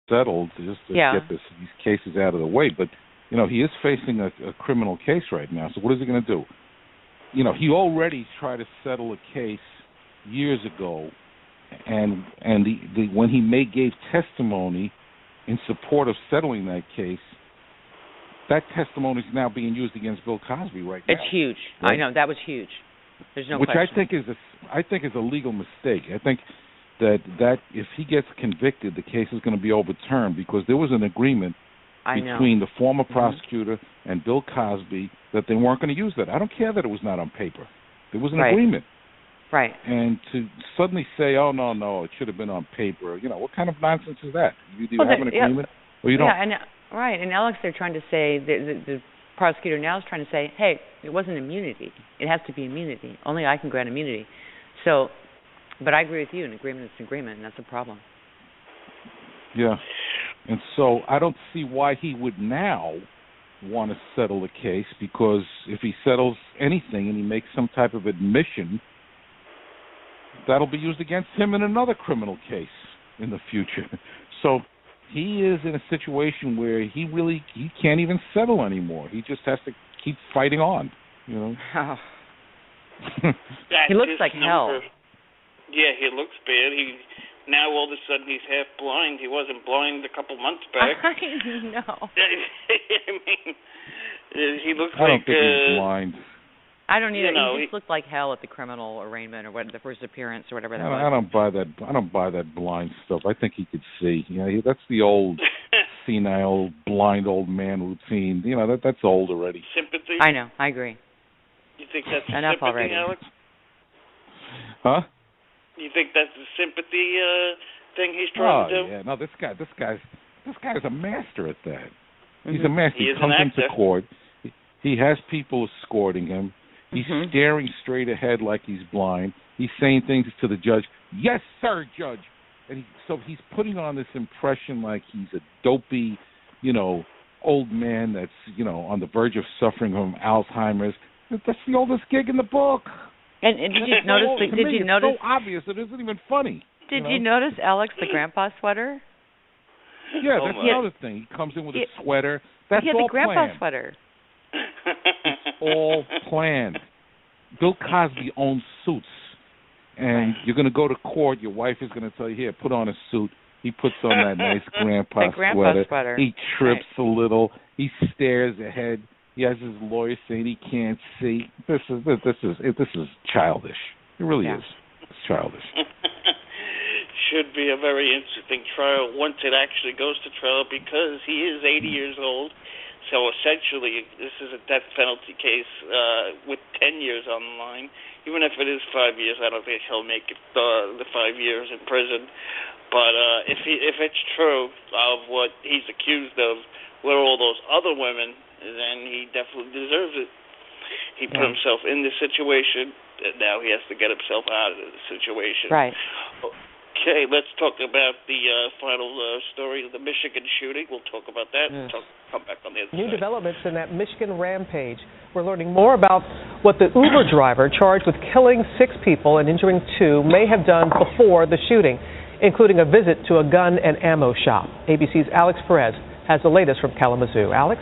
settled just to get these cases out of the way. But, he is facing a criminal case right now. So what is he going to do? He already tried to settle a case years ago, and when he gave testimony in support of settling that case, that testimony is now being used against Bill Cosby right now. It's huge. Right? I know, that was huge. There's no question. Which I think is a legal mistake. I think that if he gets convicted, the case is going to be overturned because there was an agreement between the former prosecutor and Bill Cosby that they weren't going to use that. I don't care that it was not on paper. There was an agreement. Right. And to suddenly say, oh, no, it should have been on paper, what kind of nonsense is that? You either have an agreement or you don't. Yeah, and Alex, they're trying to say, the prosecutor now is trying to say, hey, it wasn't immunity. It has to be immunity. Only I can grant immunity. So, but I agree with you. An agreement is an agreement, and that's a problem. Yeah. And so I don't see why he would now want to settle the case, because if he settles anything and he makes some type of admission, that'll be used against him in another criminal case in the future. So he is in a situation where he can't even settle anymore. He just has to keep fighting on, Oh. He looks like hell. Yeah, he looks bad. Now all of a sudden he's half blind. He wasn't blind a couple months back. I know. I mean, he looks I don't think he's blind. I don't either. He just looked like hell at the criminal arraignment or the first appearance or whatever that was. I don't buy that. I don't buy that blind stuff. I think he could see. That's the old senile, blind old man routine. That's old already. Sympathy. I know. I agree. You think that's enough sympathy, already, Alex? Huh? You think that's the sympathy thing he's trying to do? Yeah. No, this guy's a master at that. He's a master. He comes into court. He has people escorting him. He's staring straight ahead like he's blind. He's saying things to the judge. Yes, sir, judge. And so he's putting on this impression like he's a dopey, old man that's, on the verge of suffering from Alzheimer's. That's the oldest gig in the book. And did you notice? It's so obvious it isn't even funny. Did you notice, Alex, the grandpa sweater? Yeah, that's another thing. He comes in with a sweater. That's all the grandpa planned. Sweater. It's all planned. Bill Cosby owns suits, and you're going to go to court. Your wife is going to tell you, "Here, put on a suit." He puts on that nice grandpa sweater. He trips a little. He stares ahead. He has his lawyer saying he can't see. This is childish. It really is. It's childish. Should be a very interesting trial once it actually goes to trial, because he is 80 years old. So essentially, this is a death penalty case with 10 years on the line. Even if it is 5 years, I don't think he'll make it the 5 years in prison. But if it's true of what he's accused of with all those other women, then he definitely deserves it. He put himself in this situation, and now he has to get himself out of the situation. Right. Okay, let's talk about the final story of the Michigan shooting. We'll talk about that and come back on the other side. New developments in that Michigan rampage. We're learning more about what the Uber driver charged with killing 6 people and injuring 2 may have done before the shooting, including a visit to a gun and ammo shop. ABC's Alex Perez has the latest from Kalamazoo. Alex?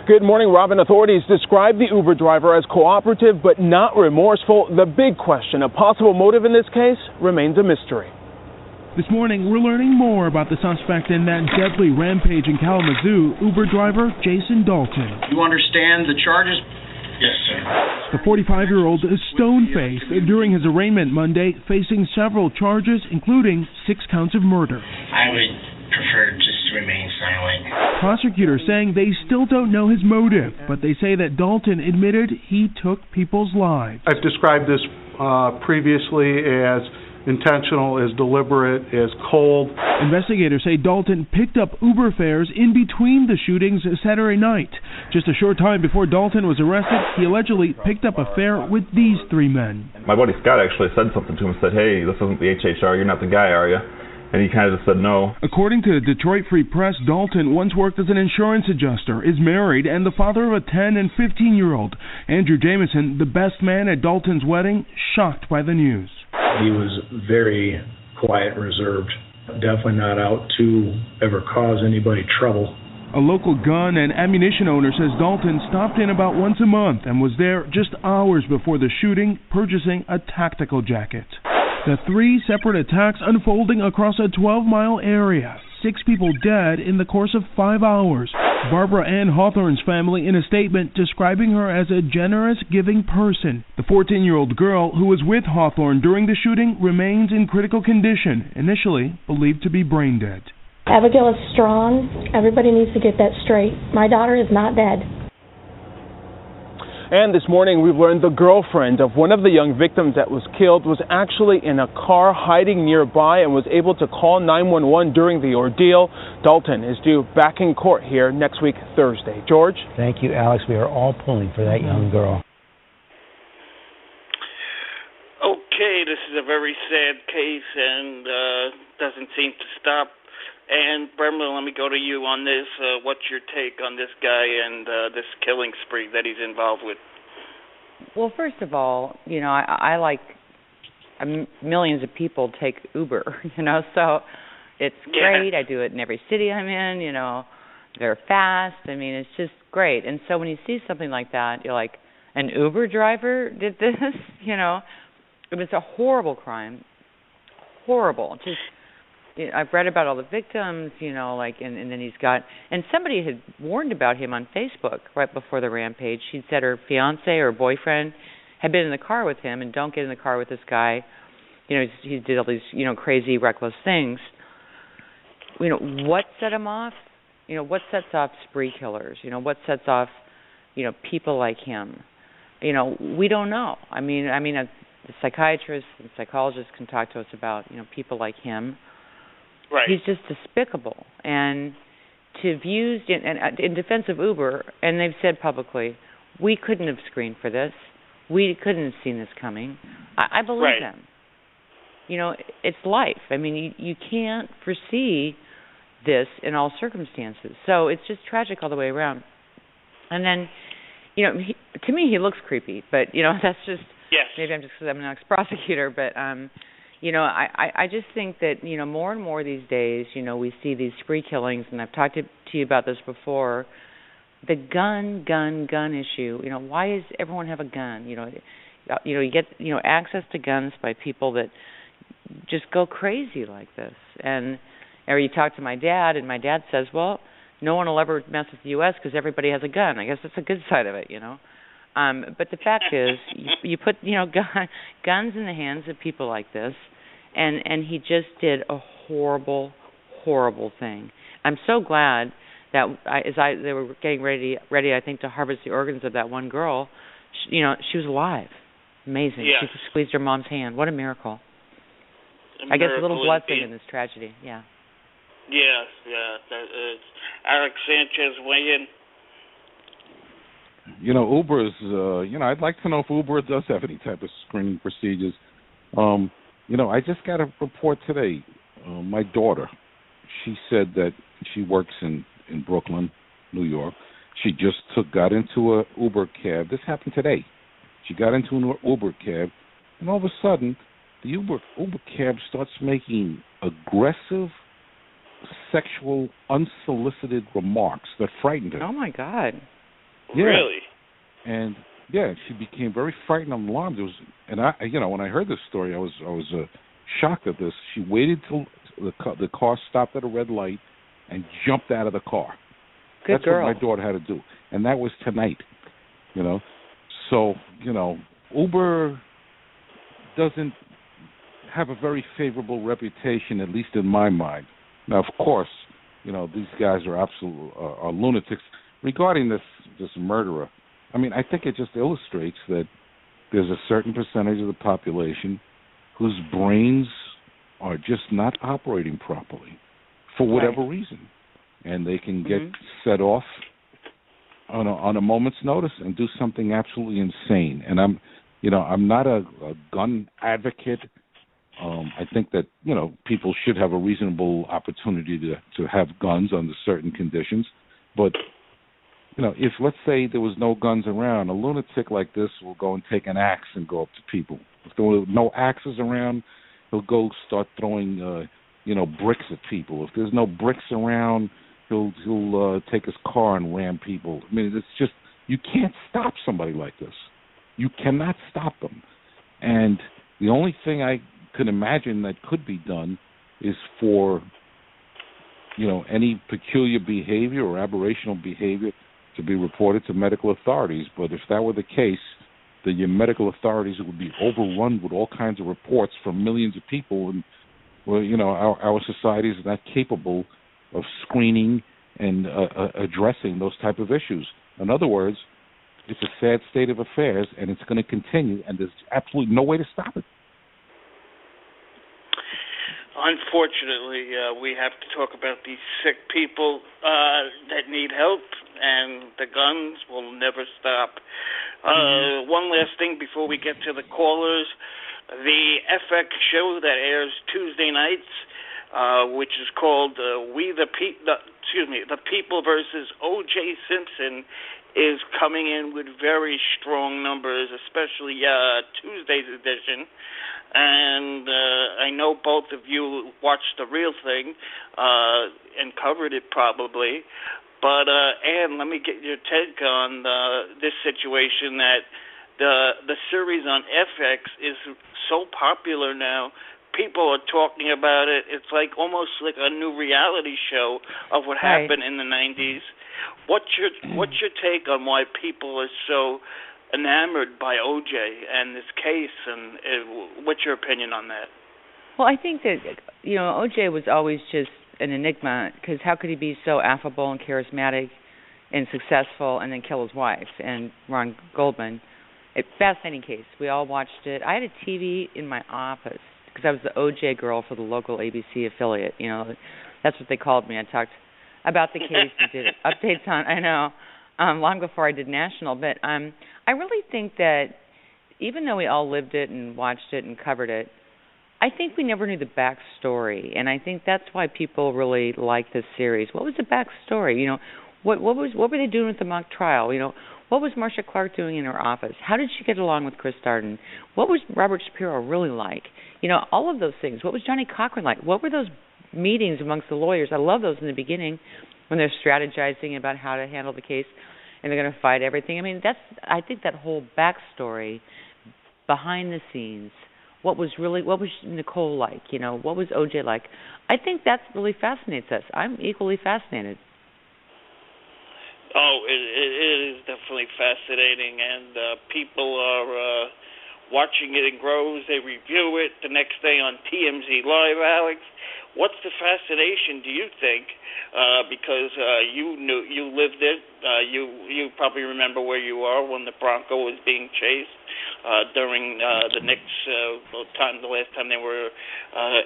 Good morning, Robin. Authorities describe the Uber driver as cooperative but not remorseful. The big question, a possible motive in this case, remains a mystery. This morning, we're learning more about the suspect in that deadly rampage in Kalamazoo, Uber driver Jason Dalton. You understand the charges? Yes, sir. The 45-year-old is stone-faced during his arraignment Monday, facing several charges, including 6 counts of murder. I would prefer just to remain silent. Prosecutors saying they still don't know his motive, but they say that Dalton admitted he took people's lives. I've described this previously as intentional, as deliberate, as cold. Investigators say Dalton picked up Uber fares in between the shootings Saturday night. Just a short time before Dalton was arrested, he allegedly picked up a fare with these 3 men. My buddy Scott actually said something to him, said, "Hey, this isn't the HHR, you're not the guy, are you?" And he kind of just said no. According to the Detroit Free Press, Dalton once worked as an insurance adjuster, is married, and the father of a 10- and 15-year-old. Andrew Jamison, the best man at Dalton's wedding, shocked by the news. He was very quiet, reserved, Definitely not out to ever cause anybody trouble. A local gun and ammunition owner says Dalton stopped in about once a month and was there just hours before the shooting, purchasing a tactical jacket. The 3 separate attacks unfolding across a 12-mile area. 6 people dead in the course of 5 hours. Barbara Ann Hawthorne's family in a statement describing her as a generous, giving person. The 14-year-old girl who was with Hawthorne during the shooting remains in critical condition, initially believed to be brain dead. Abigail is strong. Everybody needs to get that straight. My daughter is not dead. And this morning we've learned the girlfriend of one of the young victims that was killed was actually in a car hiding nearby and was able to call 911 during the ordeal. Dalton is due back in court here next week, Thursday. George? Thank you, Alex. We are all pulling for that young girl. Okay, this is a very sad case and doesn't seem to stop. And Bremner, let me go to you on this. What's your take on this guy and this killing spree that he's involved with? Well, first of all, you know, I like millions of people take Uber, you know, so it's great. I do it in every city I'm in, you know. They're fast. I mean, it's just great. And so when you see something like that, you're like, an Uber driver did this? You know, it was a horrible crime. Horrible. Just, I've read about all the victims, you know, like, and then he's got, and somebody had warned about him on Facebook right before the rampage. She'd said her fiance or boyfriend had been in the car with him, and don't get in the car with this guy. You know, he did all these, you know, crazy, reckless things. You know, what set him off? You know, what sets off spree killers? You know, what sets off, you know, people like him? You know, we don't know. I mean, the psychiatrists and psychologists can talk to us about, you know, people like him. Right. He's just despicable. And to have used, in defense of Uber, and they've said publicly, we couldn't have screened for this. We couldn't have seen this coming. I believe them. You know, it's life. I mean, you can't foresee this in all circumstances. So it's just tragic all the way around. And then, you know, to me, he looks creepy. But, you know, that's just, maybe I'm just because I'm an ex-prosecutor, but, you know, I just think that, you know, more and more these days, you know, we see these spree killings, and I've talked to you about this before, the gun issue. You know, why does everyone have a gun? You know, you get, you know, access to guns by people that just go crazy like this. Or you talk to my dad, and my dad says, well, no one will ever mess with the U.S. because everybody has a gun. I guess that's a good side of it, you know. But the fact is, you put, you know, guns in the hands of people like this, and he just did a horrible, horrible thing. I'm so glad that they were getting ready, I think, to harvest the organs of that one girl. You know, she was alive. Amazing. Yeah. She squeezed her mom's hand. What a miracle. I guess a little blessing in this tragedy. Yeah. Yes, Alex Sanchez, weigh in. You know, Uber's, you know, I'd like to know if Uber does have any type of screening procedures. You know, I just got a report today. My daughter, she said that she works in Brooklyn, New York. She just got into a Uber cab. This happened today. She got into an Uber cab, and all of a sudden, the Uber cab starts making aggressive, sexual, unsolicited remarks that frightened her. Oh, my God. Yeah. Really? And yeah, she became very frightened and alarmed. And I, you know, when I heard this story, I was shocked at this. She waited till the car stopped at a red light and jumped out of the car. That's girl. what my daughter had to do, and that was tonight. You know, so you know, Uber doesn't have a very favorable reputation, at least in my mind. Now, of course, you know, these guys are are lunatics. Regarding this murderer, I mean, I think it just illustrates that there's a certain percentage of the population whose brains are just not operating properly for whatever reason, and they can get set off on a moment's notice and do something absolutely insane. And I'm not a gun advocate. I think that, you know, people should have a reasonable opportunity to have guns under certain conditions, but you know, if, let's say, there was no guns around, a lunatic like this will go and take an axe and go up to people. If there were no axes around, he'll go start throwing, bricks at people. If there's no bricks around, he'll take his car and ram people. I mean, it's just, you can't stop somebody like this. You cannot stop them. And the only thing I could imagine that could be done is for, any peculiar behavior or aberrational behavior to be reported to medical authorities. But if that were the case, then your medical authorities would be overrun with all kinds of reports from millions of people, and our society is not capable of screening and addressing those type of issues. In other words, it's a sad state of affairs, and it's going to continue, and there's absolutely no way to stop it. Unfortunately, we have to talk about these sick people that need help, and the guns will never stop. One last thing before we get to the callers. The FX show that airs Tuesday nights, which is called The People versus O.J. Simpson, is coming in with very strong numbers, especially Tuesday's edition. And I know both of you watched the real thing and covered it probably. But, Ann, let me get your take on this situation that the series on FX is so popular now. People are talking about it. It's like almost like a new reality show of what happened in the 90s. What's your take on why people are so enamored by O.J. and this case, and what's your opinion on that? Well, I think that, O.J. was always just an enigma, because how could he be so affable and charismatic and successful and then kill his wife and Ron Goldman? A fascinating case. We all watched it. I had a TV in my office because I was the O.J. girl for the local ABC affiliate. That's what they called me. I talked about the case and did updates on, I know, long before I did national. But I really think that even though we all lived it and watched it and covered it, I think we never knew the backstory, and I think that's why people really like this series. What was the backstory? What were they doing with the mock trial? What was Marcia Clark doing in her office? How did she get along with Chris Darden? What was Robert Shapiro really like? All of those things. What was Johnny Cochran like? What were those meetings amongst the lawyers? I love those in the beginning when they're strategizing about how to handle the case, and they're going to fight everything. I mean, I think that whole backstory behind the scenes. What was Nicole like? What was O.J. like? I think that really fascinates us. I'm equally fascinated. Oh, it is definitely fascinating, and people are watching it in groves. They review it the next day on TMZ Live, Alex. What's the fascination, do you think? Because you lived it. You probably remember where you are when the Bronco was being chased during the Knicks the last time they were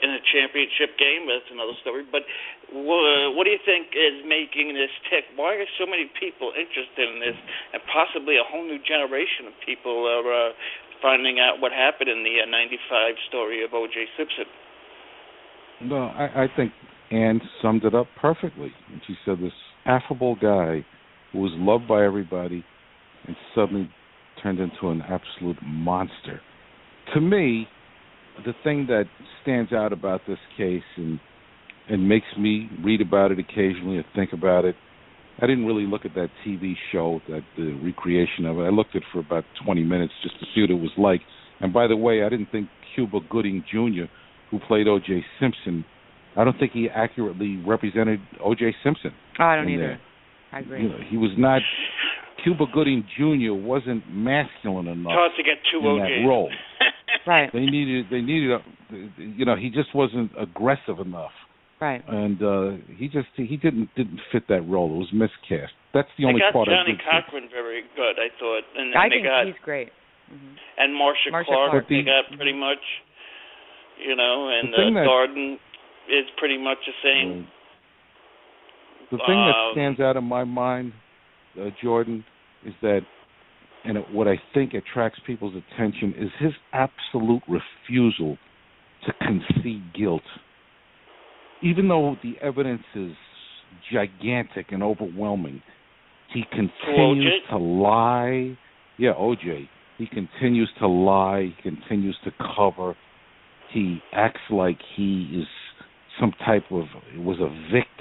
in a championship game. That's another story. But what do you think is making this tick? Why are so many people interested in this, and possibly a whole new generation of people are finding out what happened in the '95 story of O.J. Simpson? No, I think Ann summed it up perfectly. She said this affable guy who was loved by everybody and suddenly turned into an absolute monster. To me, the thing that stands out about this case and makes me read about it occasionally or think about it, I didn't really look at that TV show, the recreation of it. I looked at it for about 20 minutes just to see what it was like. And by the way, I didn't think Cuba Gooding Jr., who played O.J. Simpson, I don't think he accurately represented O.J. Simpson. Oh, I don't either. I agree. He was not. Cuba Gooding Jr. wasn't masculine enough hard to get two in OJs. that role. Right. They needed. He just wasn't aggressive enough. Right. And he didn't fit that role. It was miscast. That's the only part I did. They got Johnny Cochran very good, I thought. And I think he's great. Mm-hmm. And Marcia Clark, they got pretty much, and Darden is pretty much the same. The thing that stands out in my mind, Jordan, is that, and what I think attracts people's attention is his absolute refusal to concede guilt. Even though the evidence is gigantic and overwhelming, he continues to lie. Yeah, O.J. He continues to lie. He continues to cover. He acts like he is some type of, it was a victim